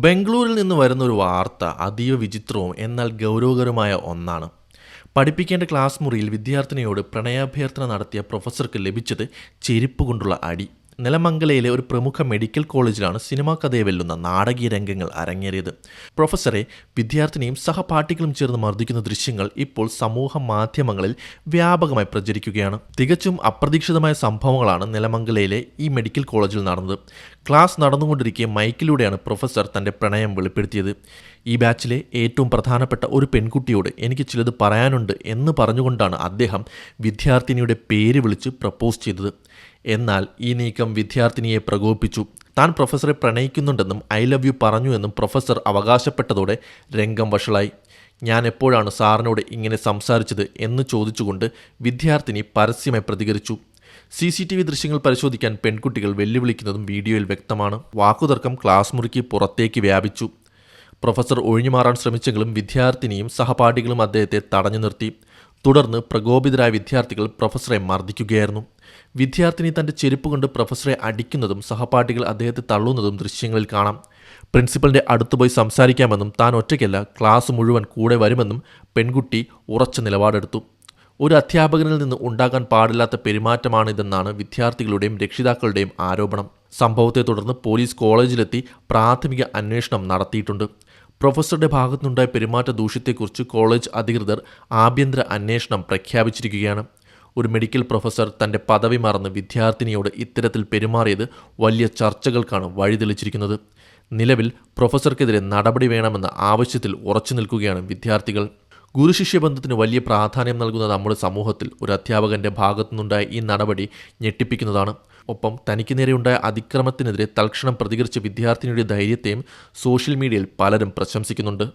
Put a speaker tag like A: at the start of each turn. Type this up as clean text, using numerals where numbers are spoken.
A: ബംഗളൂരിൽ നിന്ന് വരുന്ന ഒരു വാർത്ത അതീവ വിചിത്രവും എന്നാൽ ഗൗരവകരമായ ഒന്നാണ്. പഠിപ്പിക്കേണ്ട ക്ലാസ് മുറിയിൽ വിദ്യാർത്ഥിനിയോട് പ്രണയാഭ്യർത്ഥന നടത്തിയ പ്രൊഫസർക്ക് ലഭിച്ചത് ചെരുപ്പ് കൊണ്ടുള്ള അടി. നെലമംഗലയിലെ ഒരു പ്രമുഖ മെഡിക്കൽ കോളേജിലാണ് സിനിമാ കഥയെ വെല്ലുന്ന നാടകീയ രംഗങ്ങൾ അരങ്ങേറിയത്. പ്രൊഫസറെ വിദ്യാർത്ഥിനിയും സഹപാഠികളും ചേർന്ന് മർദ്ദിക്കുന്ന ദൃശ്യങ്ങൾ ഇപ്പോൾ സമൂഹ മാധ്യമങ്ങളിൽ വ്യാപകമായി പ്രചരിക്കുകയാണ്. തികച്ചും അപ്രതീക്ഷിതമായ സംഭവങ്ങളാണ് നെലമംഗലയിലെ ഈ മെഡിക്കൽ കോളേജിൽ നടന്നത്. ക്ലാസ് നടന്നുകൊണ്ടിരിക്കെ മൈക്കിലൂടെയാണ് പ്രൊഫസർ തൻ്റെ പ്രണയം വെളിപ്പെടുത്തിയത്. ഈ ബാച്ചിലെ ഏറ്റവും പ്രധാനപ്പെട്ട ഒരു പെൺകുട്ടിയോട് എനിക്ക് ചിലത് പറയാനുണ്ട് എന്ന് പറഞ്ഞുകൊണ്ടാണ് അദ്ദേഹം വിദ്യാർത്ഥിനിയുടെ പേര് വിളിച്ച് പ്രപ്പോസ് ചെയ്തത്. എന്നാൽ ഈ നീക്കം വിദ്യാർത്ഥിനിയെ പ്രകോപിപ്പിച്ചു. താൻ പ്രൊഫസറെ പ്രണയിക്കുന്നുണ്ടെന്നും ഐ ലവ് യു പറഞ്ഞു എന്നും പ്രൊഫസർ അവകാശപ്പെട്ടതോടെ രംഗം വഷളായി. ഞാൻ എപ്പോഴാണ് സാറിനോട് ഇങ്ങനെ സംസാരിച്ചത് എന്ന് ചോദിച്ചുകൊണ്ട് വിദ്യാർത്ഥിനി പരസ്യമായി പ്രതികരിച്ചു. CCTV ദൃശ്യങ്ങൾ പരിശോധിക്കാൻ പെൺകുട്ടികൾ വെല്ലുവിളിക്കുന്നതും വീഡിയോയിൽ വ്യക്തമാണ്. വാക്കുതർക്കം ക്ലാസ് മുറിക്ക് പുറത്തേക്ക് വ്യാപിച്ചു. പ്രൊഫസർ ഒഴിഞ്ഞുമാറാൻ ശ്രമിച്ചെങ്കിലും വിദ്യാർത്ഥിനിയും സഹപാഠികളും അദ്ദേഹത്തെ തടഞ്ഞു നിർത്തി. തുടർന്ന് പ്രകോപിതരായ വിദ്യാർത്ഥികൾ പ്രൊഫസറെ മർദ്ദിക്കുകയായിരുന്നു. വിദ്യാർത്ഥിനി തൻ്റെ ചെരുപ്പ് കൊണ്ട് പ്രൊഫസറെ അടിക്കുന്നതും സഹപാഠികൾ അദ്ദേഹത്തെ തള്ളുന്നതും ദൃശ്യങ്ങളിൽ കാണാം. പ്രിൻസിപ്പലിൻ്റെ അടുത്തുപോയി സംസാരിക്കാമെന്നും താൻ ഒറ്റയ്ക്കല്ല ക്ലാസ് മുഴുവൻ കൂടെ വരുമെന്നും പെൺകുട്ടി ഉറച്ച നിലപാടെടുത്തു. ഒരു അധ്യാപകനിൽ നിന്ന് ഉണ്ടാകാൻ പാടില്ലാത്ത പെരുമാറ്റമാണിതെന്നാണ് വിദ്യാർത്ഥികളുടെയും രക്ഷിതാക്കളുടെയും ആരോപണം. സംഭവത്തെ തുടർന്ന് പോലീസ് കോളേജിലെത്തി പ്രാഥമിക അന്വേഷണം നടത്തിയിട്ടുണ്ട്. പ്രൊഫസറുടെ ഭാഗത്തുനിന്നുണ്ടായ പെരുമാറ്റ ദൂഷ്യത്തെക്കുറിച്ച് കോളേജ് അധികൃതർ ആഭ്യന്തര അന്വേഷണം പ്രഖ്യാപിച്ചിരിക്കുകയാണ്. ഒരു മെഡിക്കൽ പ്രൊഫസർ തൻ്റെ പദവി മറന്ന് വിദ്യാർത്ഥിനിയോട് ഇത്തരത്തിൽ പെരുമാറിയത് വലിയ ചർച്ചകൾക്കാണ് വഴിതെളിച്ചിരിക്കുന്നത്. നിലവിൽ പ്രൊഫസർക്കെതിരെ നടപടി വേണമെന്ന ആവശ്യത്തിൽ ഉറച്ചു നിൽക്കുകയാണ് വിദ്യാർത്ഥികൾ. ഗുരുശിഷ്യബന്ധത്തിന് വലിയ പ്രാധാന്യം നൽകുന്ന നമ്മുടെ സമൂഹത്തിൽ ഒരു അധ്യാപകൻ്റെ ഭാഗത്തുനിന്നുണ്ടായ ഈ നടപടി ഞെട്ടിപ്പിക്കുന്നതാണ്. ഒപ്പം തനിക്ക് നേരെയുണ്ടായ അതിക്രമത്തിനെതിരെ തൽക്ഷണം പ്രതികരിച്ച വിദ്യാർത്ഥിനിയുടെ ധൈര്യത്തെയും സോഷ്യൽ മീഡിയയിൽ പലരും പ്രശംസിക്കുന്നുണ്ട്.